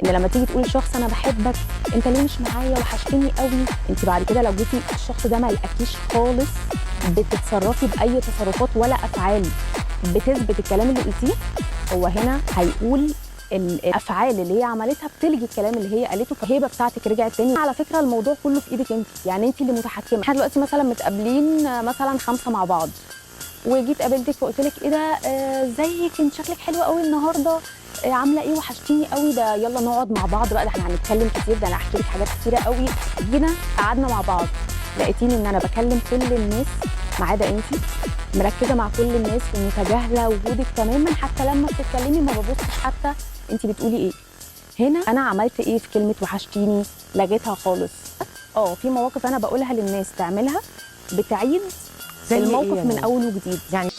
ان لما تيجي تقول لشخص انا بحبك، انت ليه مش معايا، وحشتني قوي، انت بعد كده لو جيتي الشخص ده ما لقاكيش خالص بتتصرفي باي تصرفات ولا افعال بتثبت الكلام اللي قلتيه، هو هنا هيقول الافعال اللي هي عملتها بتلغي الكلام اللي هي قالته، فالهيبه بتاعتك رجعت تاني. على فكره الموضوع كله في ايدك انت، يعني انت اللي متحكمه. احنا دلوقتي مثلا متقابلين مثلا 5 مع بعض، وجيت قابلتك وقلت لك ايه ده، ازيك، انت شكلك حلوه قوي النهارده، عامله ايه، وحشتيني قوي، ده يلا نقعد مع بعض بقى، ده احنا هنتكلم كتير، ده انا هحكي لك حاجات كتيره قوي. جينا قعدنا مع بعض، لقيتيني ان انا بكلم كل الناس ما عدا انت، مركزه مع كل الناس ومتجاهله وجودك تماما، حتى لما بتتكلمي ما ببصش حتى انت بتقولي ايه. هنا انا عملت ايه في كلمه وحشتيني؟ لغيتها خالص. في مواقف انا بقولها للناس تعملها بتعيد الموقف إيه من اول وجديد. يعني